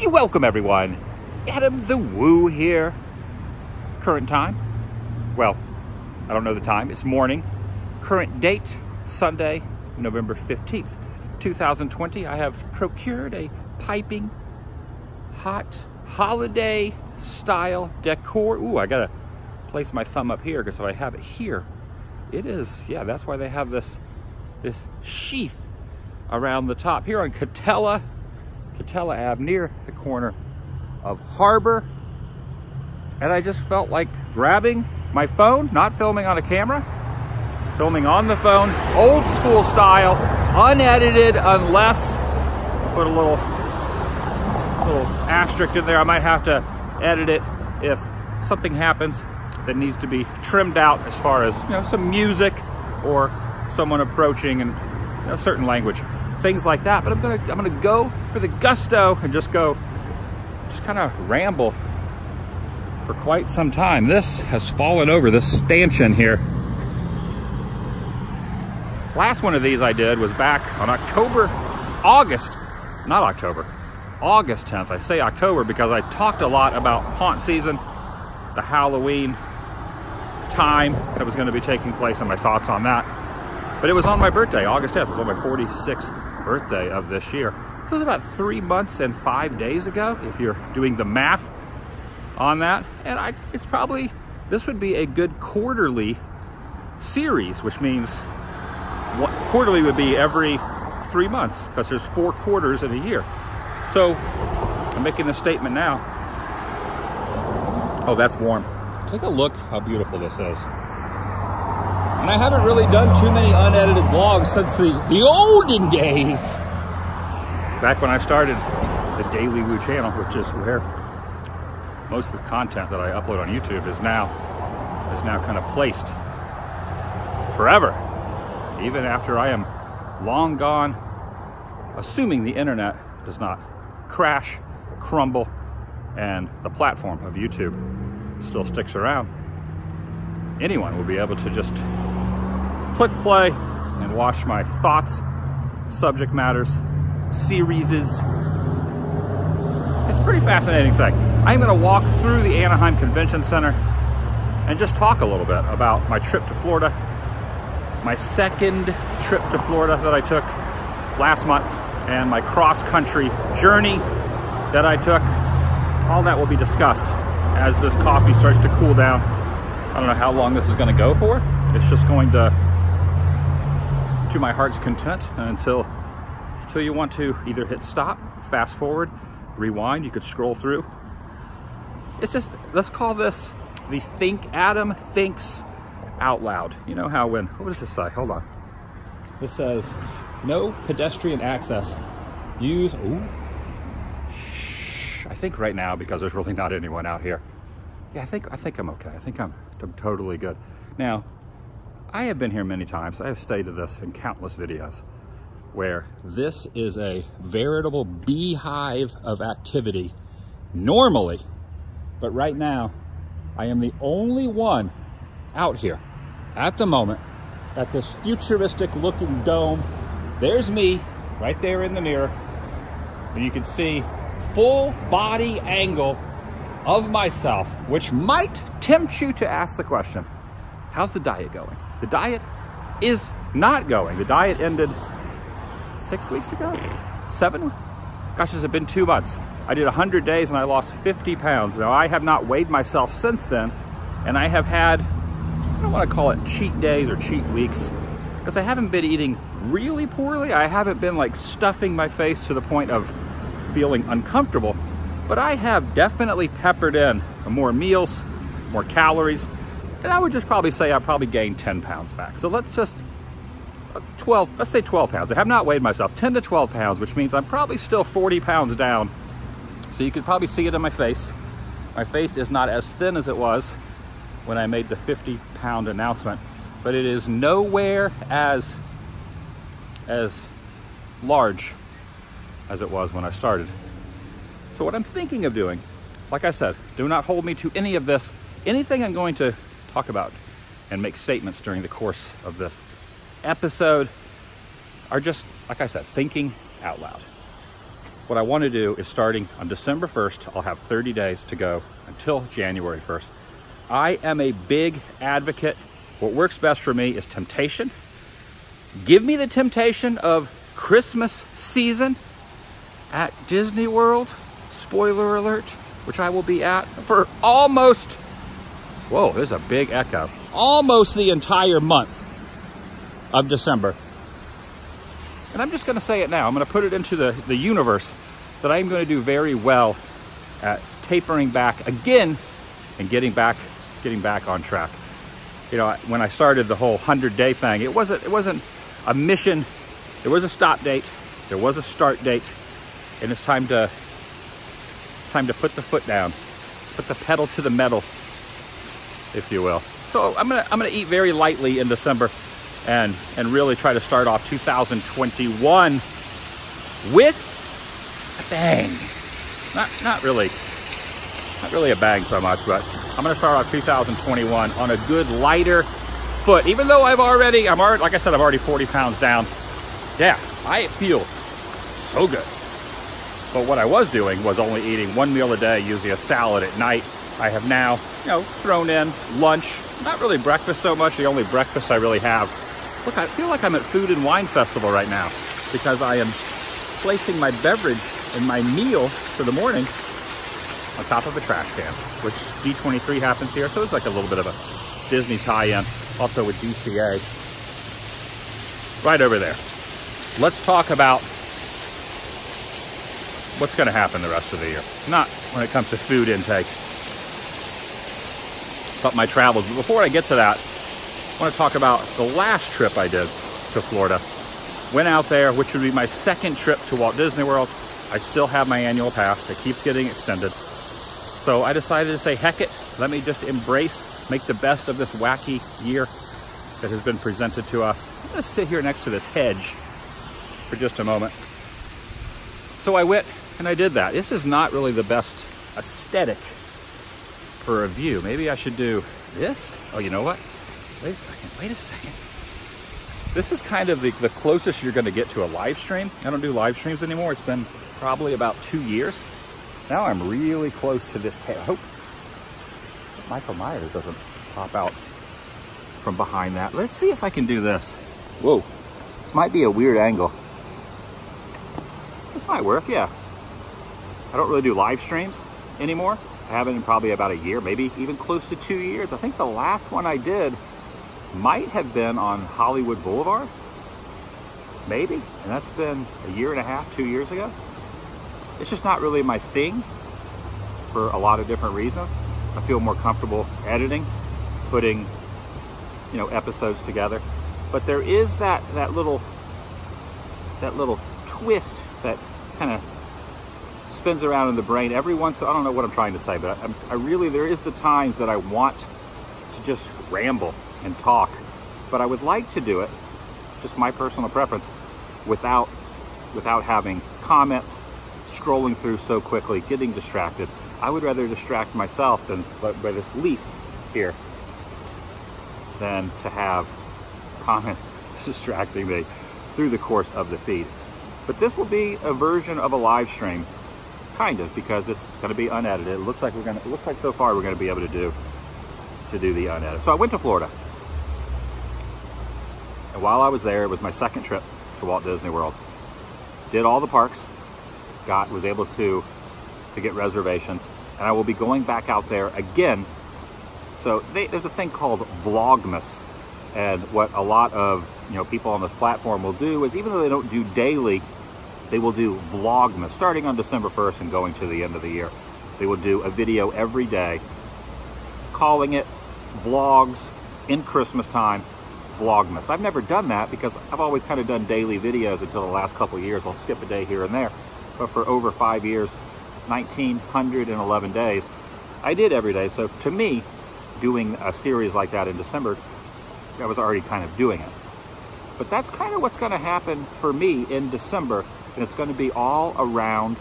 Welcome everyone, TheDailyWoo here. Current time, well, I don't know the time, it's morning. Current date, Sunday, November 15th, 2020. I have procured a piping hot holiday style decor. Ooh, I gotta place my thumb up here because if I have it here, it is, yeah, that's why they have this sheath around the top here on Catella Ave near the corner of Harbor. And I just felt like grabbing my phone, not filming on a camera, filming on the phone, old school style, unedited, unless put a little asterisk in there. I might have to edit it if something happens that needs to be trimmed out, as far as, you know, some music or someone approaching and, you know, certain language, things like that. But I'm gonna go for the gusto and just kind of ramble for quite some time. This has fallen over, this stanchion here. Last one of these I did was back on August 10th. I say October because I talked a lot about haunt season, the Halloween time that was going to be taking place, and my thoughts on that. But it was on my birthday, August 10th. It was on my 46th birthday of this year. It was about 3 months and 5 days ago, if you're doing the math on that. And this would be a good quarterly series, which means quarterly would be every 3 months, because there's 4 quarters in a year. So I'm making a statement now. Oh, that's warm. Take a look how beautiful this is. And I haven't really done too many unedited vlogs since the olden days. Back when I started the TheDailyWoo channel, which is where most of the content that I upload on YouTube is now kind of placed forever. Even after I am long gone, assuming the internet does not crash, crumble, and the platform of YouTube still sticks around, anyone will be able to just click play and watch my thoughts, subject matters, series. It's a pretty fascinating thing. I'm going to walk through the Anaheim Convention Center and just talk a little bit about my trip to Florida, my second trip to Florida that I took last month, and my cross-country journey that I took. All that will be discussed as this coffee starts to cool down. I don't know how long this is going to go for. It's just going to my heart's content, and until you want to either hit stop, fast forward, rewind, you could scroll through. It's just, let's call this the Think Adam Thinks Out Loud. You know how what does this say? Hold on. This says, no pedestrian access. Use, shh, I think right now, because there's really not anyone out here. Yeah, I think I'm okay. I think I'm totally good. Now, I have been here many times. I have stated this in countless videos, where this is a veritable beehive of activity normally. But right now, I am the only one out here at the moment at this futuristic looking dome. There's me right there in the mirror, and you can see full body angle of myself, which might tempt you to ask the question, how's the diet going? The diet is not going. The diet ended 6 weeks ago? 7? Gosh, has it been 2 months? I did 100 days and I lost 50 pounds. Now, I have not weighed myself since then, and I have had, I don't want to call it cheat days or cheat weeks, because I haven't been eating really poorly. I haven't been like stuffing my face to the point of feeling uncomfortable, but I have definitely peppered in more meals, more calories, and I would just probably say I probably gained 10 pounds back. So let's just, let's say 12 pounds. I have not weighed myself, 10 to 12 pounds, which means I'm probably still 40 pounds down. So you could probably see it in my face. My face is not as thin as it was when I made the 50-pound announcement, but it is nowhere as large as it was when I started. So what I'm thinking of doing, like I said, do not hold me to any of this. Anything I'm going to talk about and make statements during the course of this episode are just, like I said, thinking out loud. what I want to do is starting on December 1st, I'll have 30 days to go until January 1st. I am a big advocate. What works best for me is temptation. Give me the temptation of Christmas season at Disney World, spoiler alert, which I will be at for almost, whoa, there's a big echo, almost the entire month of December. And I'm just gonna say it now, I'm gonna put it into the universe that I'm gonna do very well at tapering back again and getting back on track. You know, when I started the whole 100-day thing, it wasn't a mission. There was a stop date, there was a start date, and it's time to put the foot down, put the pedal to the metal, if you will. So I'm gonna eat very lightly in December and really try to start off 2021 with a bang. Not really a bang so much, but I'm gonna start off 2021 on a good lighter foot. Even though I'm already, like I said, I'm already 40 pounds down. Yeah, I feel so good. But what I was doing was only eating one meal a day, usually a salad at night. I have now, you know, thrown in lunch, not really breakfast so much. The only breakfast I really have. Look, I feel like I'm at Food and Wine Festival right now because I am placing my beverage and my meal for the morning on top of a trash can, which D23 happens here. So it's like a little bit of a Disney tie-in, also with DCA right over there. Let's talk about what's going to happen the rest of the year. Not when it comes to food intake, but my travels. But before I get to that, I want to talk about the last trip I did to Florida. Went out there, which would be my second trip to Walt Disney World. I still have my annual pass. It keeps getting extended. So I decided to say, heck it, let me just embrace, make the best of this wacky year that has been presented to us. I'm going to sit here next to this hedge for just a moment. So I went and I did that. This is not really the best aesthetic for a view. Maybe I should do this. Oh, you know what? Wait a second. This is kind of the closest you're going to get to a live stream. I don't do live streams anymore. It's been probably about 2 years. Now I'm really close to this. I hope Michael Myers doesn't pop out from behind that. Let's see if I can do this. Whoa, this might be a weird angle. This might work, yeah. I don't really do live streams anymore. I haven't in probably about a year, maybe even close to 2 years. I think the last one I did might have been on Hollywood Boulevard, maybe. And that's been a year and a half, 2 years ago. It's just not really my thing for a lot of different reasons. I feel more comfortable editing, putting, you know, episodes together. But there is that little twist that kind of spins around in the brain every once. I don't know what I'm trying to say, but I really, there is the times that I want to just ramble and talk, but I would like to do it, just my personal preference, without having comments, scrolling through so quickly, getting distracted. I would rather distract myself than by this leaf here than to have comments distracting me through the course of the feed. But this will be a version of a live stream, kind of, because it's going to be unedited. It looks like so far we're going to be able to do the unedited. So I went to Florida, and while I was there, it was my second trip to Walt Disney World. Did all the parks, was able to get reservations, and I will be going back out there again. So there's a thing called Vlogmas, and what a lot of people on this platform will do is, even though they don't do daily, they will do Vlogmas starting on December 1st and going to the end of the year. They will do a video every day, calling it Vlogs in Christmas time, Vlogmas. I've never done that because I've always kind of done daily videos until the last couple of years. I'll skip a day here and there, but for over 5 years, 1,911 days, I did every day. So to me, doing a series like that in December, I was already kind of doing it. But that's kind of what's going to happen for me in December, and it's going to be all around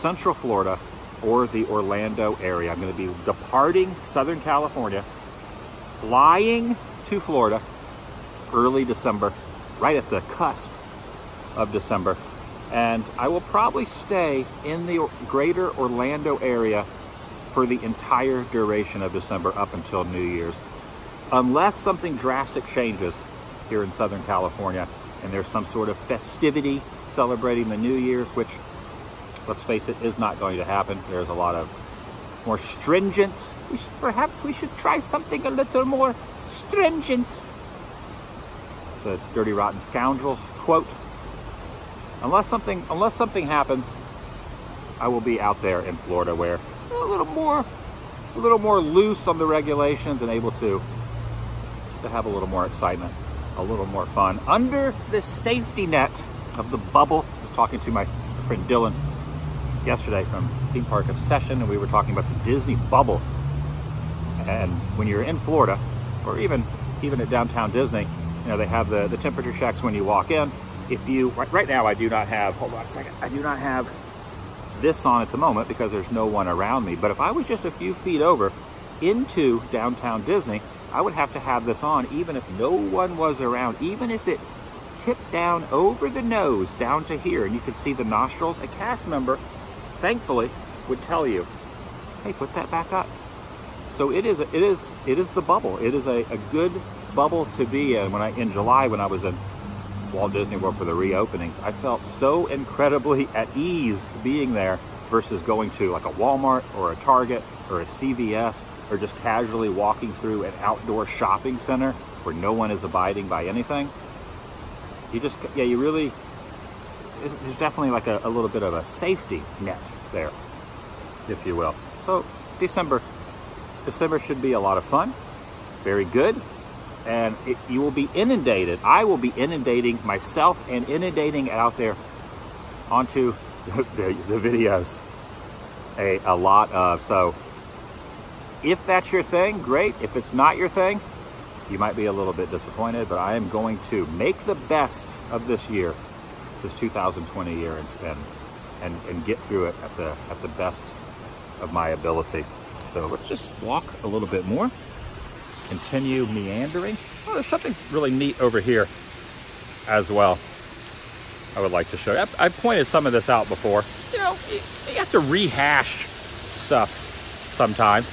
Central Florida or the Orlando area. I'm going to be departing Southern California, flying to Florida early December, right at the cusp of December, And I will probably stay in the greater Orlando area for the entire duration of December up until New Year's. Unless something drastic changes here in Southern California and there's some sort of festivity celebrating the New Year's, which, let's face it, is not going to happen. There's a lot of more stringent, perhaps we should try something a little more stringent. It's a Dirty Rotten Scoundrels quote. Unless something happens, I will be out there in Florida where a little more loose on the regulations and able to have a little more excitement, a little more fun under the safety net of the bubble. I was talking to my friend Dylan yesterday from Theme Park Obsession, and we were talking about the Disney bubble. And when you're in Florida, or even at downtown Disney, you know, they have the temperature checks when you walk in. If you, right now I do not have, hold on a second, I do not have this on at the moment because there's no one around me. But if I was just a few feet over into downtown Disney, I would have to have this on even if no one was around, even if it tipped down over the nose down to here and you could see the nostrils. A cast member, thankfully, would tell you, hey, put that back up. So it is the bubble. It is a good bubble to be in. In July, when I was in Walt Disney World for the reopenings, I felt so incredibly at ease being there versus going to like a Walmart or a Target or a CVS or just casually walking through an outdoor shopping center where no one is abiding by anything. There's definitely like a little bit of a safety net there, if you will. So December should be a lot of fun, very good. And you will be inundated. I will be inundating myself and inundating out there onto the videos a lot of. So if that's your thing, great. If it's not your thing, you might be a little bit disappointed, but I am going to make the best of this year, this 2020 year, and get through it at the best of my ability. So let's just walk a little bit more. Continue meandering. Oh, there's something really neat over here as well I would like to show you. I've pointed some of this out before. You know, you have to rehash stuff sometimes.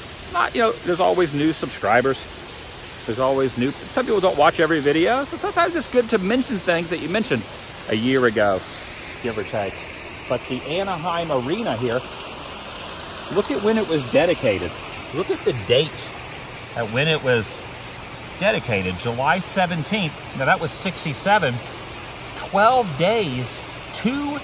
There's always new subscribers. There's always new, some people don't watch every video, so sometimes it's good to mention things that you mentioned a year ago, give or take. But the Anaheim Arena here, look at when it was dedicated. Look at the date at when it was dedicated, July 17th. Now that was 67, 12 days to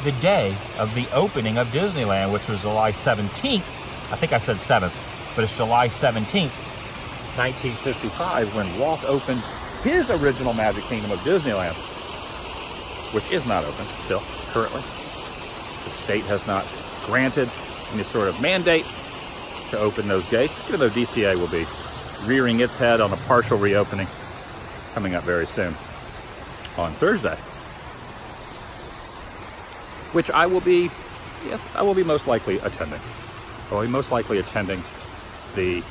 the day of the opening of Disneyland, which was July 17th. I think I said 7th, but it's July 17th, 1955, when Walt opened his original Magic Kingdom of Disneyland, which is not open still, currently. The state has not granted any sort of mandate to open those gates, even though DCA will be rearing its head on a partial reopening coming up very soon on Thursday, which I will be most likely attending. I will be most likely attending the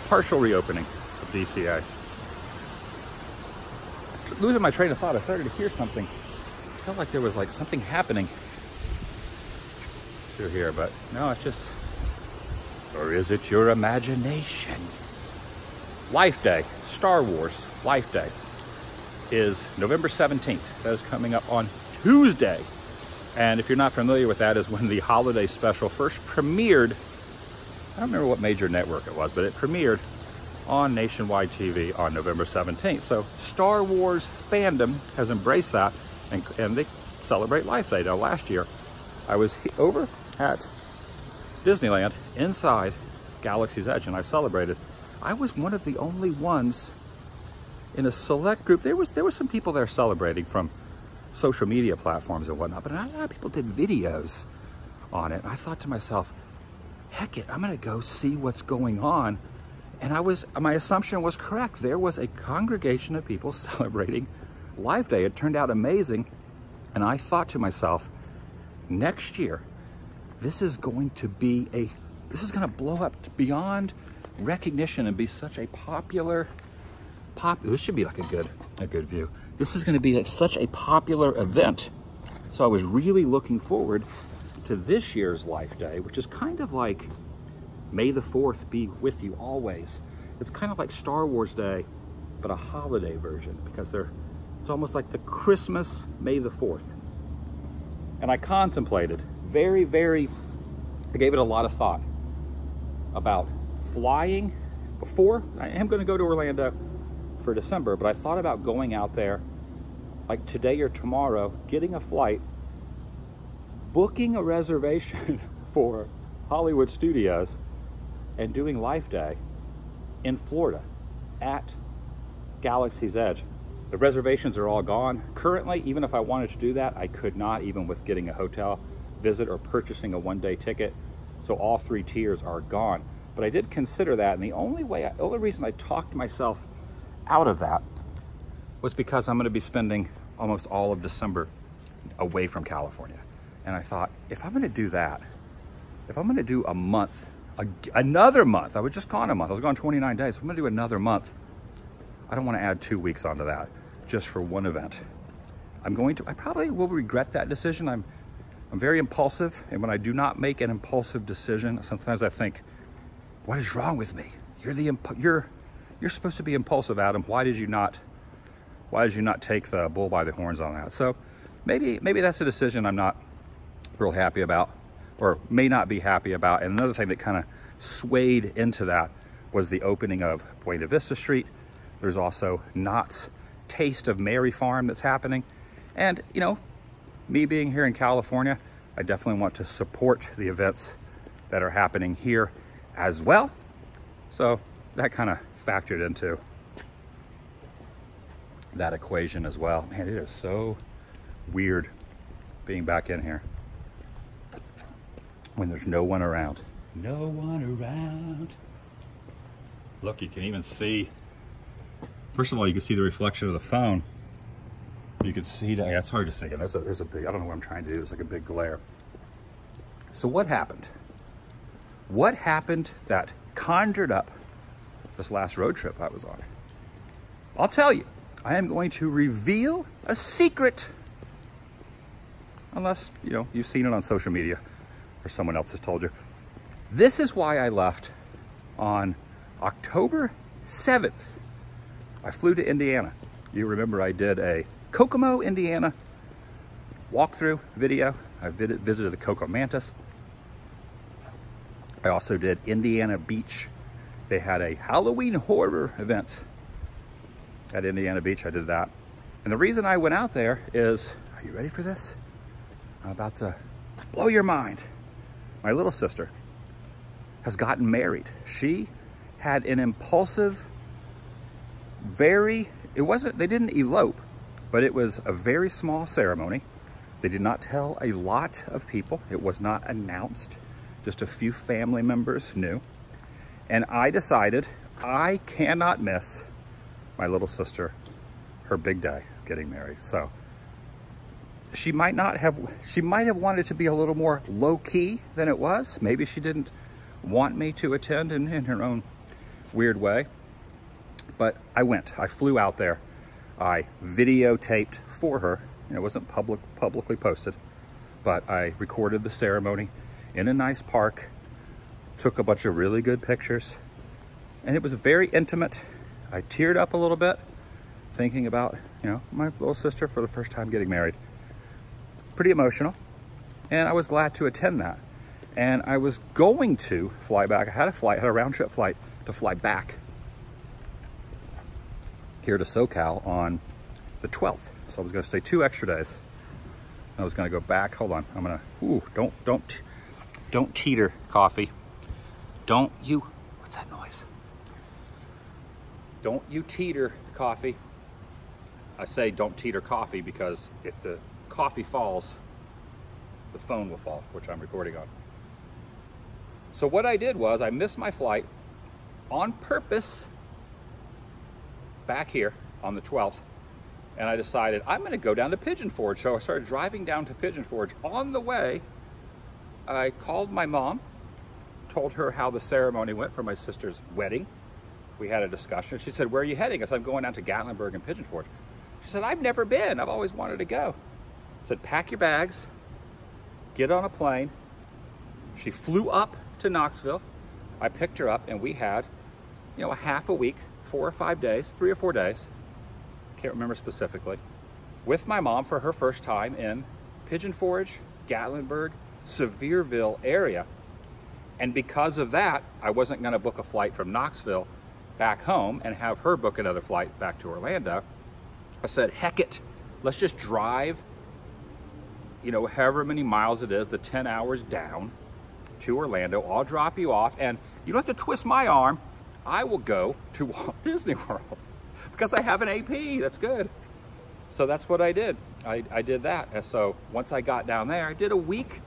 partial reopening of DCA. Losing my train of thought, I started to hear something. I felt like there was like something happening through here, but no, it's just, or is it your imagination? Life Day, Star Wars Life Day, is November 17th. That is coming up on Tuesday. And if you're not familiar with that, is when the holiday special first premiered. I don't remember what major network it was, but it premiered on nationwide TV on November 17th. So Star Wars fandom has embraced that, and they celebrate Life Day. Now last year, I was over at Disneyland inside Galaxy's Edge, and I celebrated. I was one of the only ones in a select group. There was some people there celebrating from social media platforms and whatnot, but a lot of people did videos on it. And I thought to myself, heck it, I'm gonna go see what's going on. And my assumption was correct. There was a congregation of people celebrating Life Day. It turned out amazing. And I thought to myself, next year, this is going to blow up beyond recognition and be such a popular, this should be like a good view. This is going to be such a popular event So I was really looking forward to this year's Life Day, which is kind of like May the 4th be with you always. It's kind of like Star Wars Day, but a holiday version, because it's almost like the Christmas May the 4th. And I contemplated I gave it a lot of thought about flying before. I am going to go to Orlando for December, but I thought about going out there like today or tomorrow, getting a flight, booking a reservation for Hollywood Studios, and doing Life Day in Florida at Galaxy's Edge. The reservations are all gone. Currently, even if I wanted to do that, I could not, even with getting a hotel visit or purchasing a one-day ticket. So all 3 tiers are gone. But I did consider that, and the only reason I talked myself out of that was because I'm gonna be spending almost all of December away from California. And I thought, if I'm gonna do that, if I'm gonna do a month, another month, I was just gone a month, I was gone 29 days, if I'm gonna do another month, I don't wanna add 2 weeks onto that just for one event. I probably will regret that decision. I'm very impulsive, and when I do not make an impulsive decision, sometimes I think, what is wrong with me? You're supposed to be impulsive, Adam. Why did you not take the bull by the horns on that? So maybe that's a decision I'm not real happy about, or may not be happy about. And another thing that kind of swayed into that was the opening of Buena Vista Street. There's also Knott's Taste of Mary Farm that's happening. And, you know, me being here in California, I definitely want to support the events that are happening here as well. So that kind of factored into that equation as well. Man, it is so weird being back in here when there's no one around. No one around. Look, you can even see, first of all, you can see the reflection of the phone. You can see that, yeah, it's hard to see. There's a big, I don't know what I'm trying to do. It's like a big glare. So what happened? What happened that conjured up this last road trip I was on? I'll tell you. I am going to reveal a secret. Unless, you know, you've seen it on social media or someone else has told you. This is why I left on October 7th. I flew to Indiana. You remember I did a Kokomo, Indiana walkthrough video. I visited the Coco Mantis. I also did Indiana Beach. They had a Halloween horror event at Indiana Beach. I did that. And the reason I went out there is, are you ready for this? I'm about to blow your mind. My little sister has gotten married. She had an impulsive, they didn't elope, but it was a very small ceremony. They did not tell a lot of people. It was not announced. Just a few family members knew. And I decided I cannot miss my little sister, her big day of getting married. So she might have wanted to be a little more low-key than it was. Maybe she didn't want me to attend in her own weird way. But I went. I flew out there. I videotaped for her. It wasn't publicly posted, but I recorded the ceremony in a nice park, took a bunch of really good pictures, and it was very intimate. I teared up a little bit thinking about, you know, my little sister for the first time getting married. Pretty emotional, and I was glad to attend that. And I was going to fly back. I had a round trip flight to fly back here to SoCal on the 12th. So I was gonna stay 2 extra days. I was gonna go back. Hold on, I'm gonna, don't teeter, coffee. Don't you, what's that noise? Don't you teeter, coffee. I say don't teeter coffee because if the coffee falls, the phone will fall, which I'm recording on. So what I did was I missed my flight on purpose back here on the 12th. And I decided I'm gonna go down to Pigeon Forge. So I started driving down to Pigeon Forge. On the way, I called my mom, told her how the ceremony went for my sister's wedding. We had a discussion. She said, where are you heading? I said, I'm going down to Gatlinburg and Pigeon Forge. She said, I've never been. I've always wanted to go. said, pack your bags, get on a plane. She flew up to Knoxville. I picked her up, and we had, you know, a half a week, 4 or 5 days, 3 or 4 days, can't remember specifically, with my mom for her first time in Pigeon Forge, Gatlinburg, Sevierville area. And because of that, I wasn't going to book a flight from Knoxville back home and have her book another flight back to Orlando. I said, heck it, let's just drive, you know, however many miles it is, the 10 hours down to Orlando. I'll drop you off, and you don't have to twist my arm. I will go to Walt Disney World because I have an AP. That's good. So that's what I did. I did that. And so once I got down there, I did a week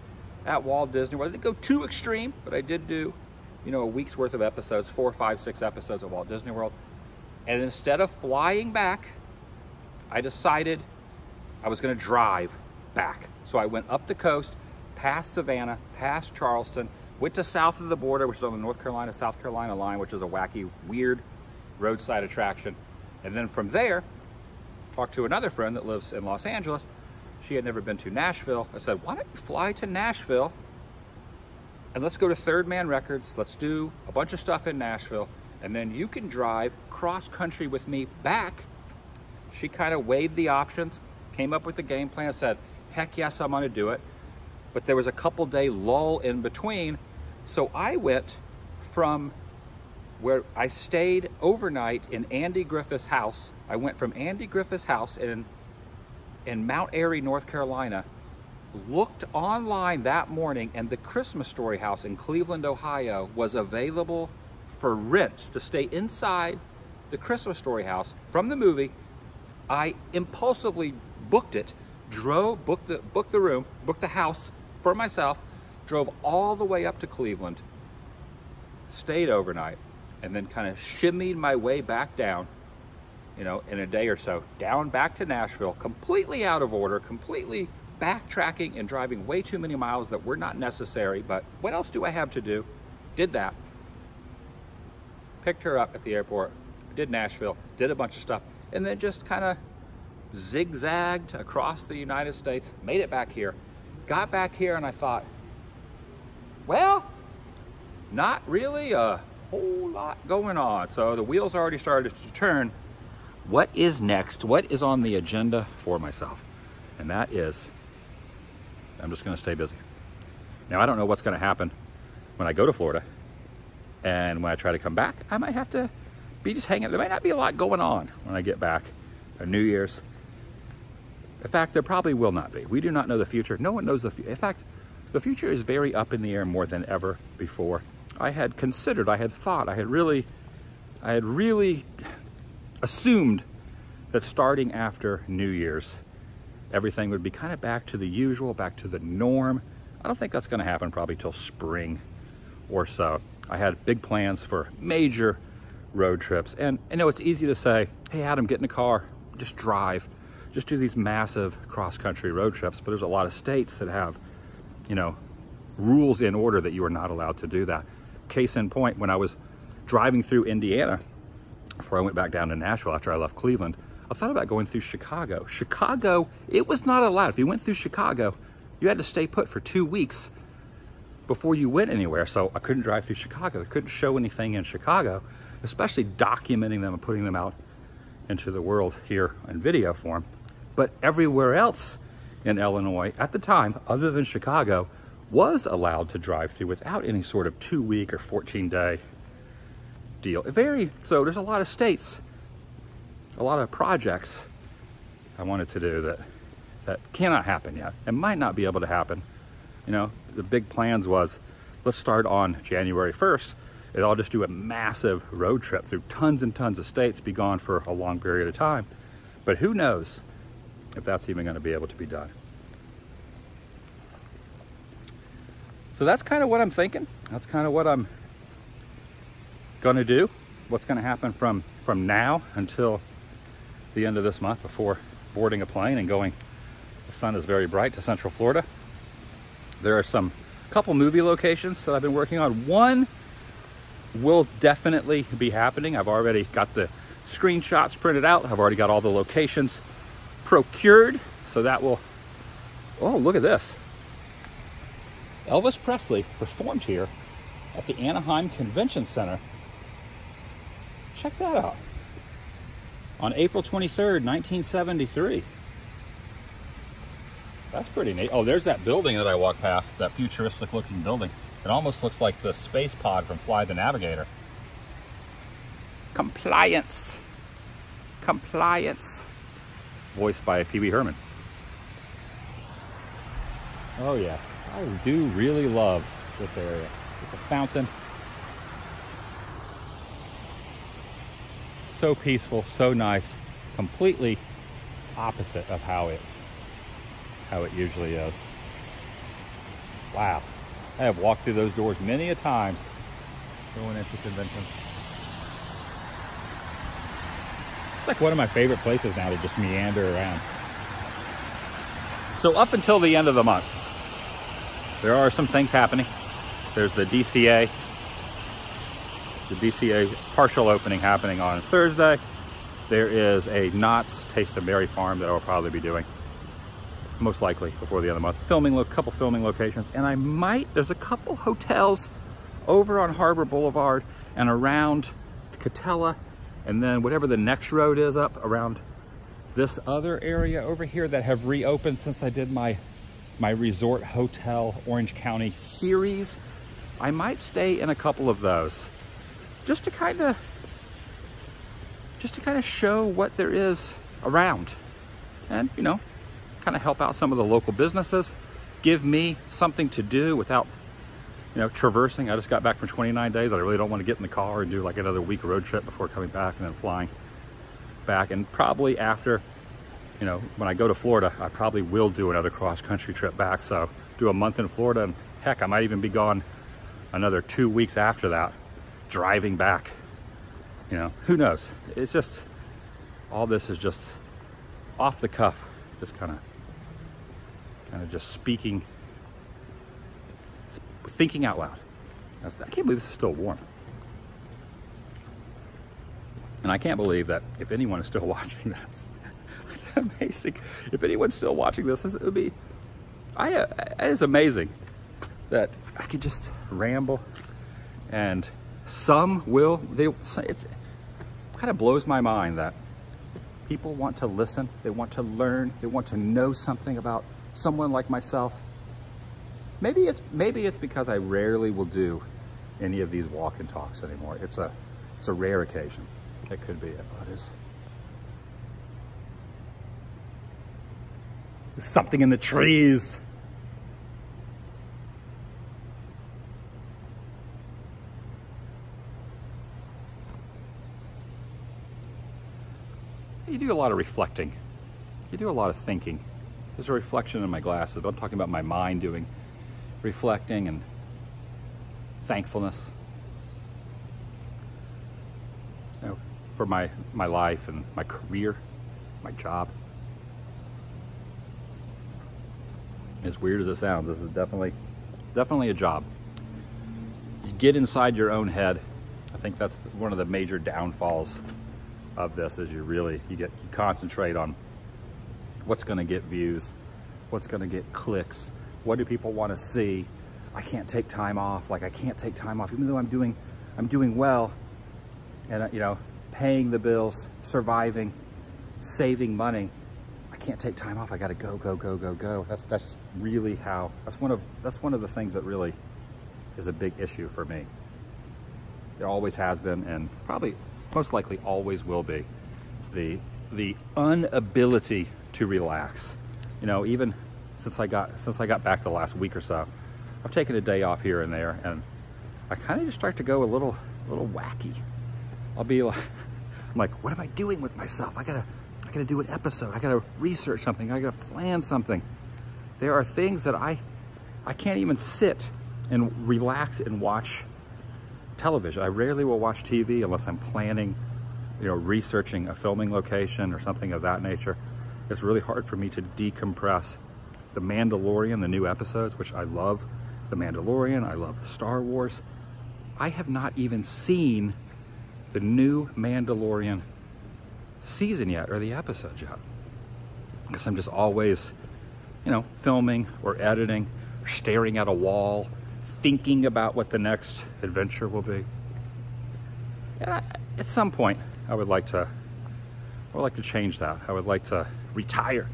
at Walt Disney World. I didn't go too extreme, but I did do, you know, a week's worth of episodes, 4, 5, 6 episodes of Walt Disney World. And instead of flying back, I decided I was going to drive back. So I went up the coast, past Savannah, past Charleston, went to south of the border, which is on the North Carolina-South Carolina line, which is a wacky, weird roadside attraction. And then from there, talked to another friend that lives in Los Angeles. She had never been to Nashville. I said, why don't you fly to Nashville and let's go to Third Man Records. Let's do a bunch of stuff in Nashville, and then you can drive cross country with me back. She kind of weighed the options, came up with the game plan, said, heck yes, I'm gonna do it. But there was a couple day lull in between. So I went from where I stayed overnight in Andy Griffith's house. I went from Andy Griffith's house in Mount Airy, North Carolina, looked online that morning, and the Christmas Story house in Cleveland, Ohio was available for rent to stay inside the Christmas Story house from the movie. I impulsively booked it, booked the room, booked the house for myself, drove all the way up to Cleveland, stayed overnight, and then kind of shimmied my way back down, you know, in a day or so, down back to Nashville, completely out of order, completely backtracking and driving way too many miles that were not necessary. But what else do I have to do? Did that. Picked her up at the airport, did Nashville, did a bunch of stuff, and then just kind of zigzagged across the United States, made it back here. Got back here and I thought, well, not really a whole lot going on. So the wheels already started to turn. What is next? What is on the agenda for myself? And that is, I'm just going to stay busy. Now, I don't know what's going to happen when I go to Florida. And when I try to come back, I might have to be just hanging. There might not be a lot going on when I get back on New Year's. In fact, there probably will not be. We do not know the future. No one knows the future. In fact, the future is very up in the air more than ever before. I had considered, I had thought, I had really assumed that starting after New Year's, everything would be kind of back to the usual, back to the norm. I don't think that's going to happen probably till spring or so. I had big plans for major road trips. And I know it's easy to say, hey, Adam, get in a car, just drive, just do these massive cross-country road trips. But there's a lot of states that have, you know, rules in order that you are not allowed to do that. Case in point, when I was driving through Indiana, before I went back down to Nashville after I left Cleveland, I thought about going through Chicago. Chicago, it was not allowed. If you went through Chicago, you had to stay put for 2 weeks before you went anywhere. So I couldn't drive through Chicago. I couldn't show anything in Chicago, especially documenting them and putting them out into the world here in video form. But everywhere else in Illinois at the time, other than Chicago, was allowed to drive through without any sort of 2-week or 14-day deal. So there's a lot of states, a lot of projects I wanted to do that cannot happen yet and might not be able to happen. You know, the big plans was, let's start on January 1st. And I'll just do a massive road trip through tons and tons of states, be gone for a long period of time. But who knows if that's even going to be able to be done. So that's kind of what I'm thinking. That's kind of what I'm going to do. What's going to happen from now until the end of this month before boarding a plane and going, the sun is very bright, to Central Florida. There are couple movie locations that I've been working on. One will definitely be happening. I've already got the screenshots printed out. I've already got all the locations procured. So that will Oh, look at this. Elvis Presley performed here at the Anaheim Convention Center. Check that out. On April 23rd, 1973. That's pretty neat. Oh, there's that building that I walked past, that futuristic looking building. It almost looks like the space pod from Fly the Navigator. Compliance. Compliance. Voiced by Pee Wee Herman. Oh yes, I do really love this area. With the fountain. So peaceful, so nice. Completely opposite of how it usually is. Wow. I have walked through those doors many a times going into conventions. It's like one of my favorite places now to just meander around. So up until the end of the month, there are some things happening. There's the DCA partial opening happening on Thursday. There is a Knott's Taste of Berry Farm that I will probably be doing, most likely before the end of the month. Couple filming locations, and there's a couple hotels over on Harbor Boulevard and around Catella, and then whatever the next road is up around this other area over here that have reopened since I did my resort hotel Orange County series. I might stay in a couple of those just to kind of show what there is around, and you know, kind of help out some of the local businesses, give me something to do without, you know, traversing. I just got back from 29 days. I really don't want to get in the car and do like another week road trip before coming back and then flying back. And probably after, you know, when I go to Florida, I probably will do another cross-country trip back. So do a month in Florida, and heck, I might even be gone another 2 weeks after that, driving back. You know, who knows? It's just, all this is just off the cuff, just kind of just thinking out loud. I can't believe this is still warm. And I can't believe that if anyone is still watching this, it's amazing. If anyone's still watching this, it would be, it is amazing that I could just ramble, and some will, it kind of blows my mind that people want to listen, they want to learn, they want to know something about someone like myself. Maybe it's because I rarely will do any of these walk and talks anymore. It's a rare occasion. That could be it. What is? There's something in the trees. You do a lot of reflecting. You do a lot of thinking. There's a reflection in my glasses, but I'm talking about my mind doing reflecting and thankfulness, you know, for my life and my career, my job. As weird as it sounds, this is definitely a job. You get inside your own head. I think that's one of the major downfalls of this, is you concentrate on what's going to get views, what's going to get clicks, what do people want to see. I can't take time off. Like, I can't take time off, even though I'm doing well, and you know, paying the bills, surviving, saving money. I can't take time off. I got to go. That's really how. That's one of the things that really is a big issue for me. It always has been, and probably most likely always will be, the inability to relax. You know, even since I got back the last week or so, I've taken a day off here and there, and I kind of just start to go a little wacky. I'll be like, I'm like, what am I doing with myself? I gotta do an episode. I gotta research something. I gotta plan something. There are things that I can't even sit and relax and watch television. I rarely will watch TV unless I'm planning, you know, researching a filming location or something of that nature. It's really hard for me to decompress. The Mandalorian, the new episodes, which I love. The Mandalorian, I love Star Wars. I have not even seen the new Mandalorian season yet, or the episodes yet, because I'm just always filming or editing, or staring at a wall, thinking about what the next adventure will be. And at some point, I would like to change that. I would like to retire,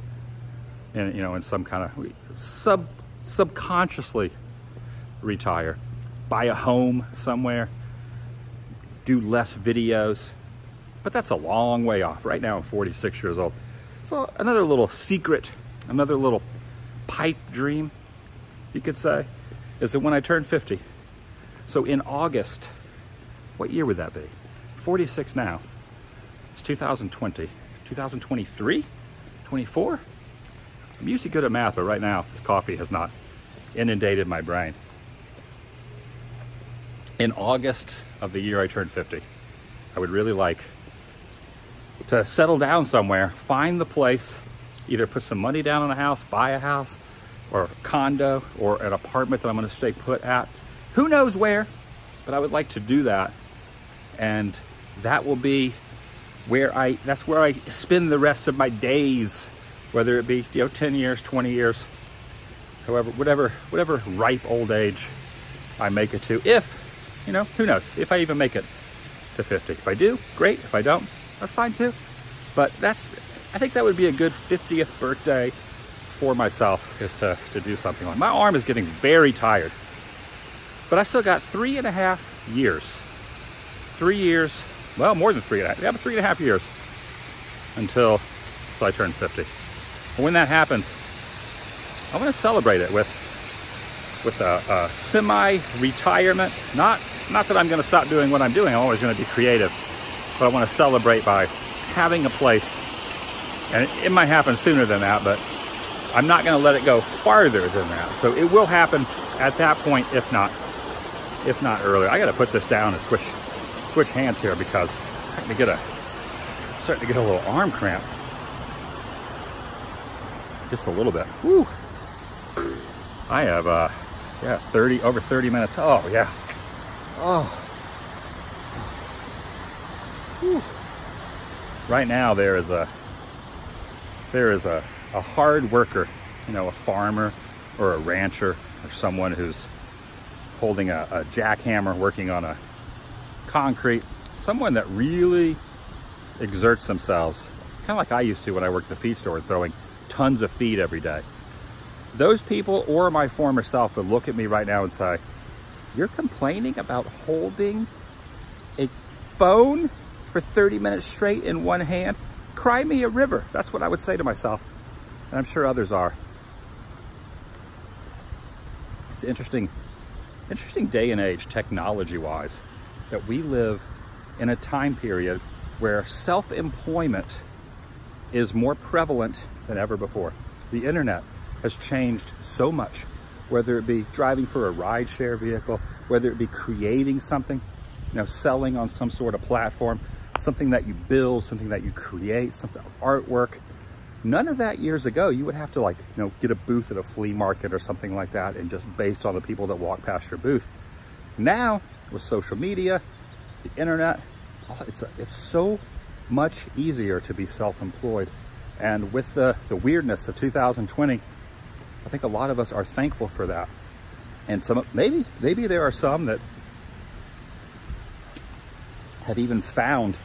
and in some kind of subconsciously retire, buy a home somewhere, do less videos. But that's a long way off. Right now, I'm 46 years old. So another little secret, another little pipe dream, you could say, is that when I turn 50, so in August, what year would that be? 46 now. It's 2020, 2023, 24? I'm usually good at math, but right now, this coffee has not inundated my brain. In August of the year I turned 50, I would really like to settle down somewhere, find the place, either put some money down on a house, buy a house, or a condo, or an apartment that I'm gonna stay put at. Who knows where, but I would like to do that. And that will be where that's where I spend the rest of my days, whether it be 10 years, 20 years, however, whatever ripe old age I make it to. If, who knows, if I even make it to 50. If I do, great. If I don't, that's fine too. But I think that would be a good 50th birthday for myself, is to do something like that. My arm is getting very tired, but I still got 3.5 years. 3 years, well, more than 3.5. Yeah, but 3.5 years until I turn 50. And when that happens, I want to celebrate it with a semi-retirement. Not that I'm going to stop doing what I'm doing. I'm always going to be creative. But I want to celebrate by having a place, and it might happen sooner than that, but I'm not going to let it go farther than that. So it will happen at that point, if not earlier. I got to put this down and switch hands here, because I'm starting to get a little arm cramp. Just a little bit. Woo! I have over 30 minutes. Oh yeah. Oh. Whew. Right now there is a hard worker, a farmer or a rancher, or someone who's holding a jackhammer, working on a concrete, someone that really exerts themselves, kind of like I used to when I worked at the feed store, throwing tons of feed every day. Those people, or my former self, would look at me right now and say, "You're complaining about holding a phone for 30 minutes straight in one hand? Cry me a river." That's what I would say to myself, and I'm sure others are. It's interesting day and age, technology-wise, that we live in a time period where self-employment is more prevalent than ever before. The internet has changed so much, whether it be driving for a rideshare vehicle, whether it be creating something, selling on some sort of platform, something that you build, something that you create, something, artwork. None of that years ago. You would have to get a booth at a flea market or something like that, and just based on the people that walk past your booth. Now, with social media, the internet, it's so much easier to be self-employed. And with the weirdness of 2020, I think a lot of us are thankful for that. And maybe there are some that have even found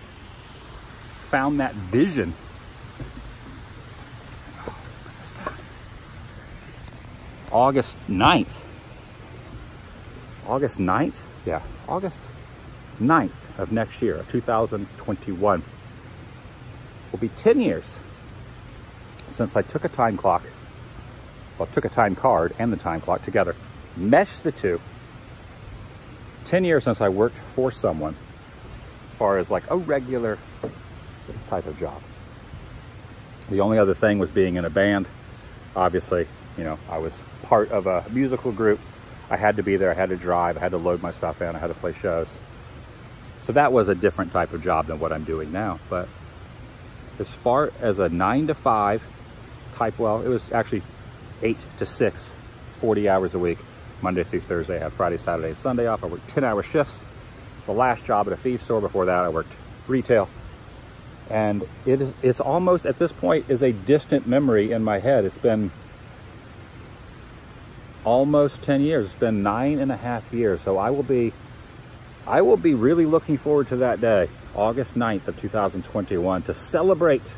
that vision. Oh, put this down. August 9th. August 9th? Yeah, August 9th of next year, of 2021, will be 10 years since I took a time clock, took a time card and the time clock together, meshed the two. 10 years since I worked for someone, as far as like a regular type of job. The only other thing was being in a band. Obviously, I was part of a musical group. I had to be there, I had to drive, I had to load my stuff in, I had to play shows. So that was a different type of job than what I'm doing now. But as far as a 9 to 5 type, well, it was actually 8 to 6, 40 hours a week, Monday through Thursday. I had Friday, Saturday, and Sunday off. I worked 10-hour shifts. The last job at a feed store. Before that, I worked retail. And it's almost, at this point, is a distant memory in my head. It's been almost 10 years. It's been 9.5 years. So I will be really looking forward to that day, August 9th of 2021, to celebrate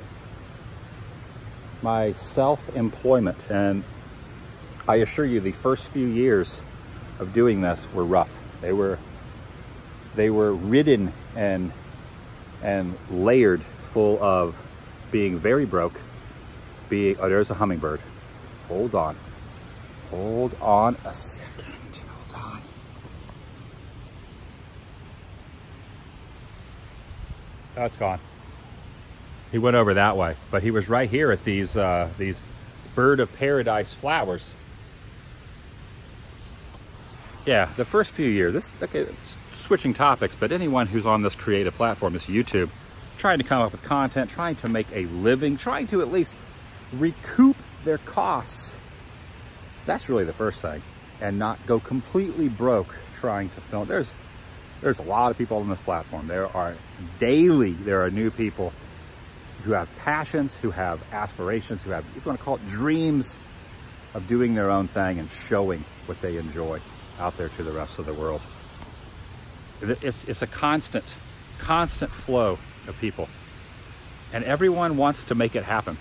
my self-employment. And I assure you, the first few years of doing this were rough. They were ridden and layered full of being very broke, oh, there's a hummingbird. Hold on a second, hold on. Oh, it's gone. He went over that way, but he was right here at these bird of paradise flowers. Yeah, the first few years, okay, switching topics, but anyone who's on this creative platform, this YouTube, trying to come up with content, trying to make a living, trying to at least recoup their costs, that's really the first thing, and not go completely broke trying to film. There's a lot of people on this platform. There are new people who have passions, who have aspirations, who have, if you want to call it, dreams of doing their own thing and showing what they enjoy out there to the rest of the world. It's a constant flow of people, and everyone wants to make it happen.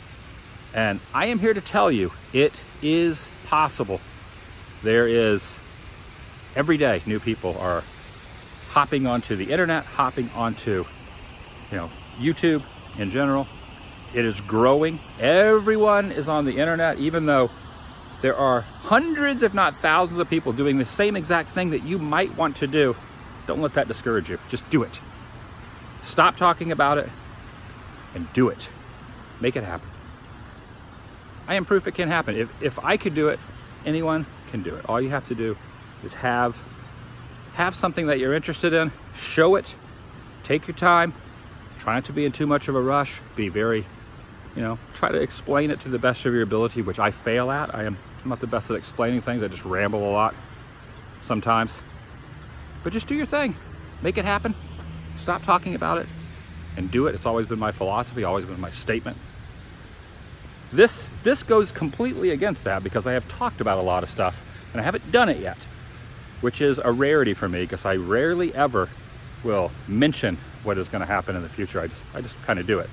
And I am here to tell you, it is possible. There is, every day, new people are hopping onto the internet, hopping onto, YouTube in general. It is growing. Everyone is on the internet, even though there are hundreds, if not thousands, of people doing the same exact thing that you might want to do. Don't let that discourage you. Just do it. Stop talking about it and do it. Make it happen. I am proof it can happen. If I could do it, anyone can do it. All you have to do is have something that you're interested in, show it, take your time, try not to be in too much of a rush, be very, try to explain it to the best of your ability, which I fail at. I'm not the best at explaining things. I just ramble a lot sometimes. But just do your thing. Make it happen. Stop talking about it and do it. It's always been my philosophy, always been my statement. This goes completely against that, because I have talked about a lot of stuff and I haven't done it yet, which is a rarity for me, because I rarely ever will mention what is going to happen in the future. I just kind of do it.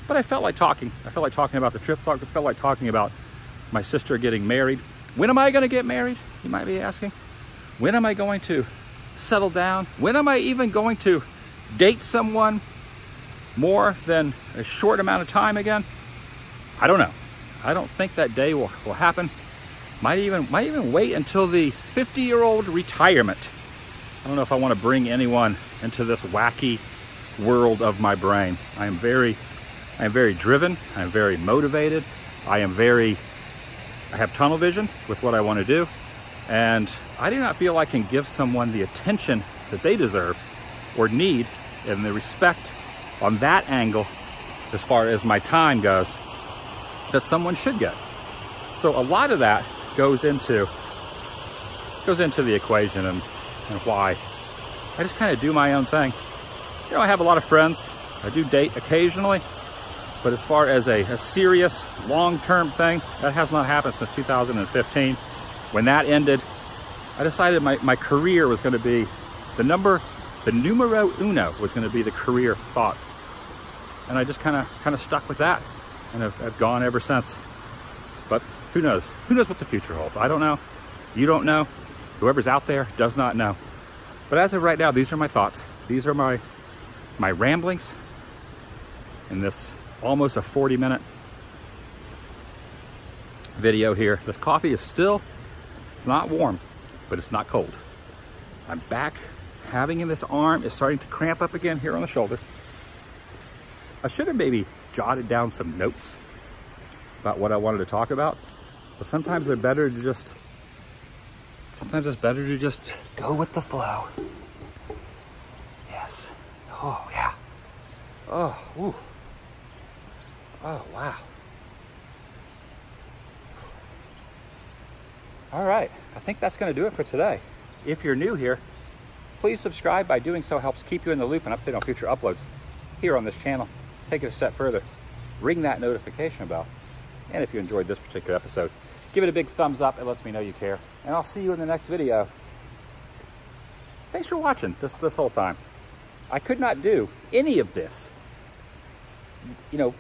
But I felt like talking. I felt like talking about the trip. I felt like talking about my sister getting married. When am I going to get married? You might be asking. When am I going to settle down? When am I even going to date someone more than a short amount of time again? I don't know. I don't think that day will happen. Might even wait until the 50-year-old retirement. I don't know if I want to bring anyone into this wacky world of my brain. I am very driven. I am very motivated. I have tunnel vision with what I want to do. And I do not feel I can give someone the attention that they deserve or need, and the respect on that angle, as far as my time goes, that someone should get. So a lot of that goes into the equation, and why I just kind of do my own thing. I have a lot of friends. I do date occasionally, but as far as a serious long-term thing, that has not happened since 2015. When that ended, I decided my career was going to be the numero uno was going to be the career thought, and I just kind of stuck with that, and I've gone ever since. But who knows? Who knows what the future holds? I don't know. You don't know. Whoever's out there does not know. But as of right now, these are my thoughts. These are my ramblings in this almost a 40-minute video here. This coffee is still, it's not warm, but it's not cold. I'm back. Having in this arm is starting to cramp up again here on the shoulder. I should have maybe jotted down some notes about what I wanted to talk about, but sometimes it's better to just go with the flow. Yes. Oh, yeah. Oh, ooh. Oh, wow. All right, I think that's going to do it for today. If you're new here, please subscribe. By doing so helps keep you in the loop and update on future uploads here on this channel. Take it a step further, ring that notification bell. And if you enjoyed this particular episode, give it a big thumbs up. It lets me know you care. and I'll see you in the next video. Thanks for watching this whole time. I could not do any of this. You know,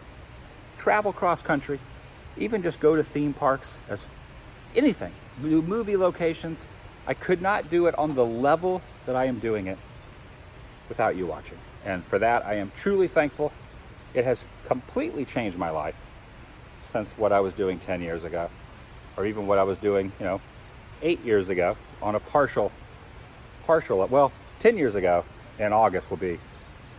travel cross country, even just go to theme parks, as anything, do movie locations. I could not do it on the level that I am doing it without you watching. And for that, I am truly thankful. It has completely changed my life since what I was doing 10 years ago, or even what I was doing, 8 years ago on a partial, well, 10 years ago in August will be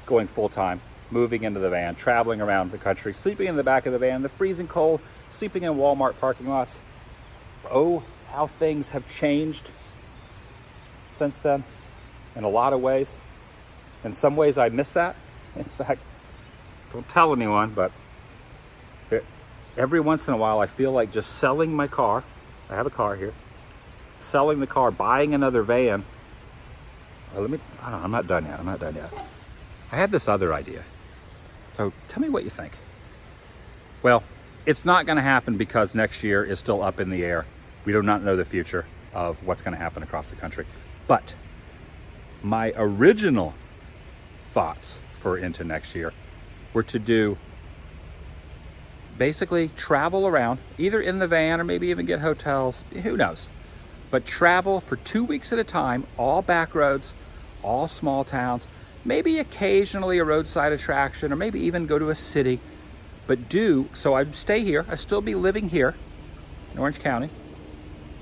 going full-time, moving into the van, traveling around the country, sleeping in the back of the van, the freezing cold, sleeping in Walmart parking lots. Oh, how things have changed since then in a lot of ways. In some ways I miss that. In fact, don't tell anyone, but every once in a while I feel like just selling my car. I have a car here. Selling the car, buying another van. I'm not done yet. I had this other idea. So tell me what you think. Well, it's not going to happen because next year is still up in the air. We do not know the future of what's going to happen across the country. But my original thoughts for into next year were to do basically travel around, either in the van or maybe even get hotels, who knows. But travel for 2 weeks at a time, all back roads, all small towns, maybe occasionally a roadside attraction, or maybe even go to a city. But so I'd stay here, I'd still be living here in Orange County,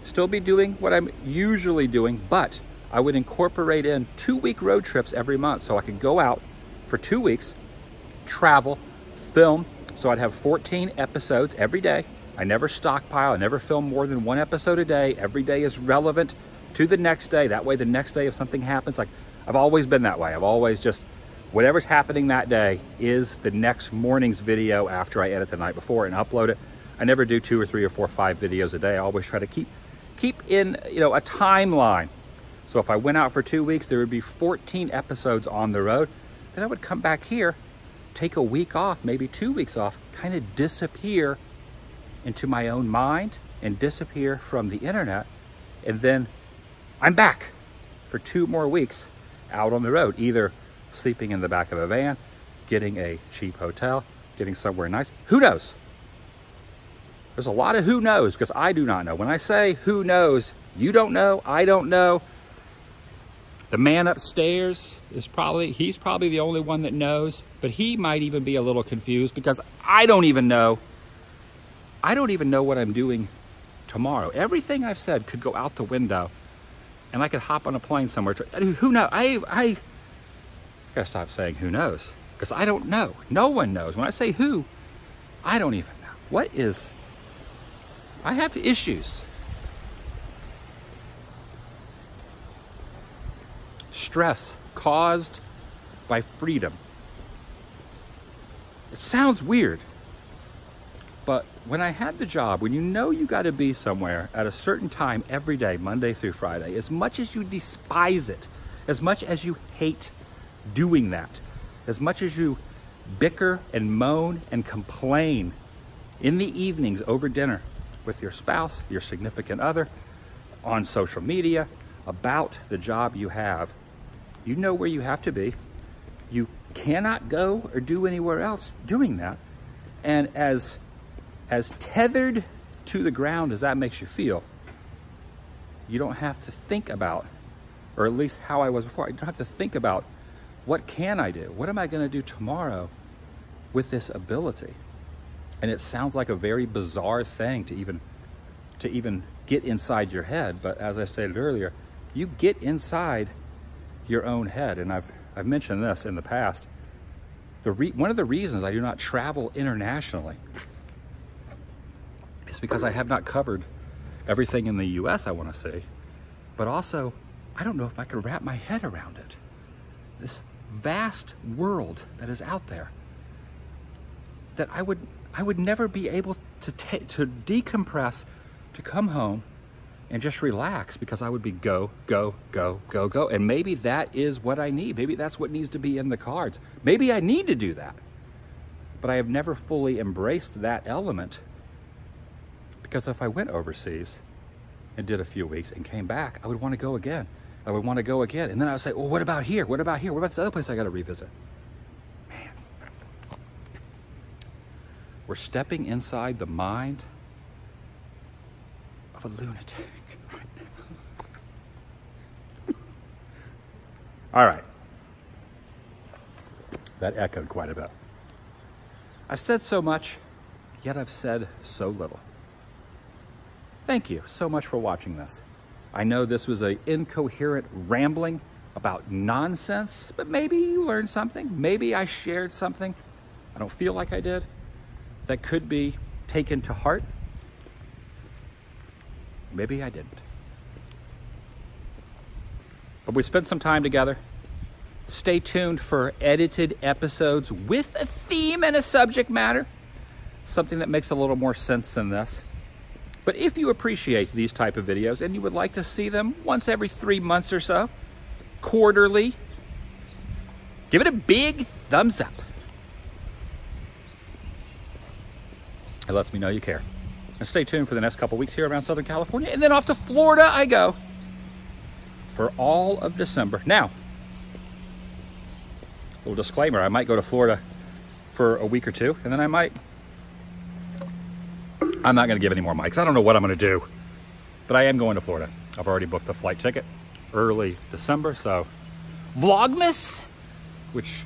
still be doing what I'm usually doing, but I would incorporate in 2-week road trips every month. So I could go out for 2 weeks, travel, film. So I'd have 14 episodes every day. I never stockpile, I never film more than 1 episode a day. Every day is relevant to the next day. That way the next day if something happens, like I've always been that way. I've always just, whatever's happening that day is the next morning's video after I edit the night before and upload it. I never do 2 or 3 or 4 or 5 videos a day. I always try to keep in, a timeline. So if I went out for 2 weeks, there would be 14 episodes on the road. Then I would come back here, take a week off, maybe 2 weeks off, kind of disappear into my own mind and disappear from the internet. And then I'm back for 2 more weeks out on the road, either sleeping in the back of a van, getting a cheap hotel, getting somewhere nice. Who knows? There's a lot of who knows because I do not know. When I say who knows, you don't know, I don't know. The man upstairs he's probably the only one that knows, but he might even be a little confused because I don't even know. I don't even know what I'm doing tomorrow. Everything I've said could go out the window and I could hop on a plane somewhere. Who knows? I gotta stop saying who knows because I don't know. No one knows. When I say who, I don't even know. I have issues. Stress caused by freedom. It sounds weird, but when I had the job, when you got to be somewhere at a certain time every day, Monday through Friday, as much as you despise it, as much as you hate doing that, as much as you bicker and moan and complain in the evenings over dinner with your spouse, your significant other, on social media about the job you have, you know where you have to be. You cannot go or do anywhere else doing that. And as tethered to the ground as that makes you feel, you don't have to think about, or at least how I was before, you don't have to think about what can I do? What am I gonna do tomorrow with this ability? And it sounds like a very bizarre thing to even get inside your head. But as I stated earlier, you get inside your own head. And I've mentioned this in the past. One of the reasons I do not travel internationally is because I have not covered everything in the US I want to see, but also I don't know if I could wrap my head around it. This vast world that is out there that I would never be able to decompress, to come home and just relax, because I would be go, go, go, go, go. And maybe that is what I need. Maybe that's what needs to be in the cards. Maybe I need to do that. But I have never fully embraced that element, because if I went overseas, and did a few weeks and came back, I would want to go again. I would want to go again. And then I would say, well, what about here? What about here? What about this other place I got to revisit? Man. We're stepping inside the mind of a lunatic right now. All right. That echoed quite a bit. I've said so much, yet I've said so little. Thank you so much for watching this. I know this was an incoherent rambling about nonsense, but maybe you learned something. Maybe I shared something, I don't feel like I did, that could be taken to heart. Maybe I didn't. But we spent some time together. Stay tuned for edited episodes with a theme and a subject matter. Something that makes a little more sense than this. But if you appreciate these type of videos and you would like to see them once every 3 months or so, quarterly, give it a big thumbs up. It lets me know you care. And stay tuned for the next couple weeks here around Southern California. And then off to Florida I go for all of December. Now, little disclaimer, I might go to Florida for a week or two, and then I'm not going to give any more mics. I don't know what I'm going to do, but I am going to Florida. I've already booked the flight ticket early December, so Vlogmas, which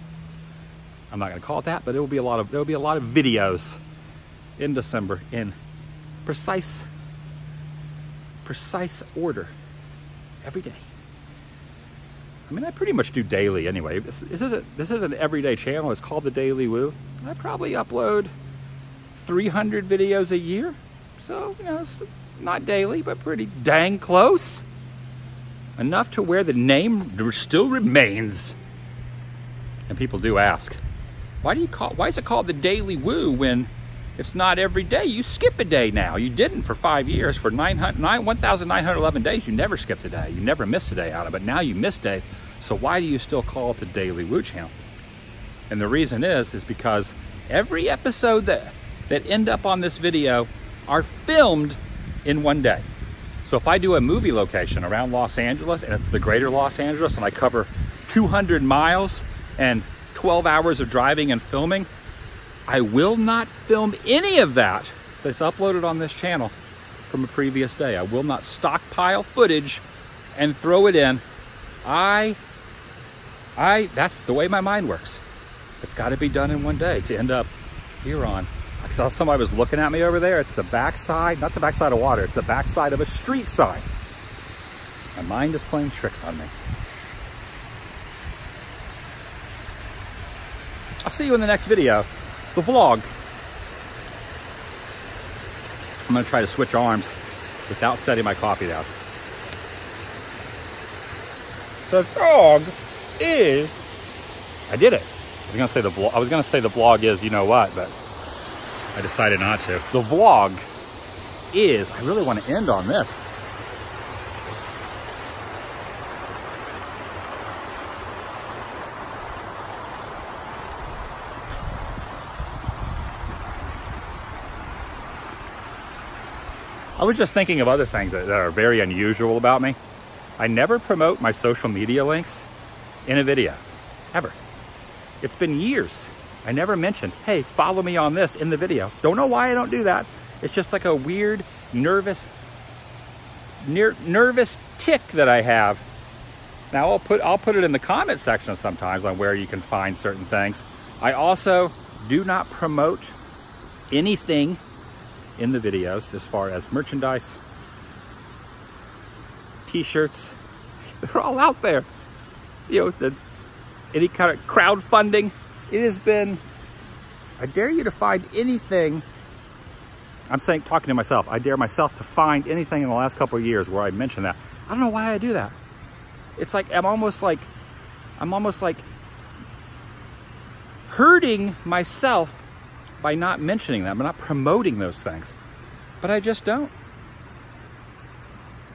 I'm not going to call it that, but there'll be a lot of videos in December in precise order every day. I mean, I pretty much do daily anyway. This is an everyday channel. It's called TheDailyWoo. I probably upload 300 videos a year. So, you know, it's not daily, but pretty dang close. Enough to where the name still remains. And people do ask, why is it called TheDailyWoo when it's not every day? You skip a day now. You didn't for 5 years. For 1,911 days, you never skipped a day. You never missed a day out of it. Now you miss days. So why do you still call it the TheDailyWoo channel? And the reason is because every episode that end up on this video are filmed in one day. So if I do a movie location around Los Angeles and it's the greater Los Angeles and I cover 200 miles and 12 hours of driving and filming, I will not film any of that that's uploaded on this channel from a previous day. I will not stockpile footage and throw it in. That's the way my mind works. It's got to be done in one day to end up here on. I saw somebody was looking at me over there. It's the backside, not the backside of water. It's the backside of a street sign. My mind is playing tricks on me. I'll see you in the next video. The vlog. I'm going to try to switch arms without setting my coffee down. The vlog is... I did it. I was going to say the vlog is, you know what, but I decided not to. The vlog is... I really want to end on this. I was just thinking of other things that are very unusual about me. I never promote my social media links in a video, ever. It's been years. I never mentioned, hey, follow me on this in the video. Don't know why I don't do that. It's just like a weird, nervous tick that I have. Now I'll put it in the comment section sometimes on where you can find certain things. I also do not promote anything in the videos as far as merchandise, t-shirts. They're all out there. You know, any kind of crowdfunding. It has been, I dare you to find anything. I'm saying, talking to myself, I dare myself to find anything in the last couple of years where I mention that. I don't know why I do that. It's like, I'm almost like hurting myself by not mentioning them. I'm not promoting those things, but I just don't.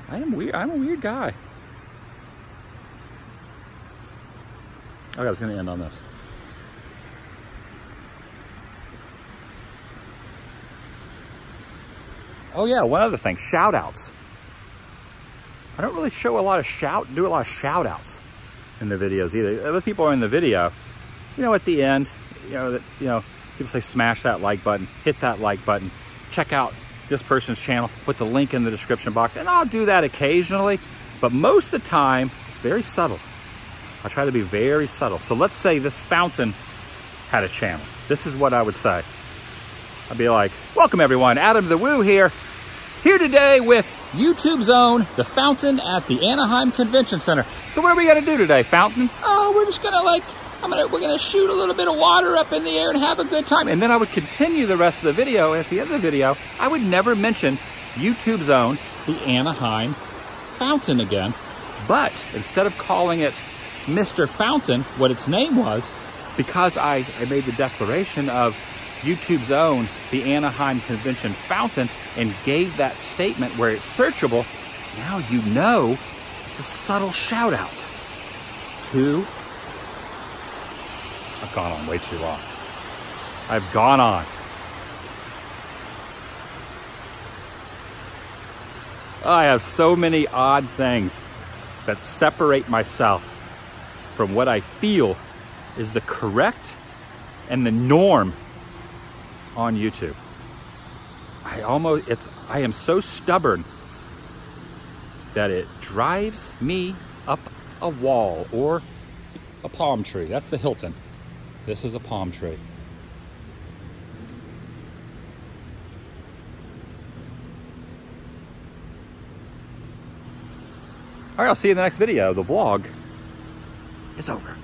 I am weird. I'm a weird guy. Okay, I was going to end on this. Oh yeah, one other thing, shout outs. I don't really show a lot of do a lot of shout outs in the videos either. Other people are in the video, you know, at the end, people say smash that like button, hit that like button, check out this person's channel, put the link in the description box, and I'll do that occasionally, but most of the time, it's very subtle. I try to be very subtle. So let's say this fountain had a channel. This is what I would say. I'd be like, welcome everyone, Adam the Woo here today with YouTube's own The Fountain at the Anaheim Convention Center. So what are we gonna do today, Fountain? Oh, we're just gonna we're gonna shoot a little bit of water up in the air and have a good time. And then I would continue the rest of the video. And at the end of the video, I would never mention YouTube's own The Anaheim Fountain again. But instead of calling it Mr. Fountain, what its name was, because I made the declaration of YouTube's own The Anaheim Convention Fountain and gave that statement where it's searchable, now you know it's a subtle shout out to... I've gone on way too long. I've gone on. I have so many odd things that separate myself from what I feel is the correct and the norm on YouTube. I am so stubborn that it drives me up a wall or a palm tree. That's the Hilton. This is a palm tree. All right, I'll see you in the next video. The vlog is over.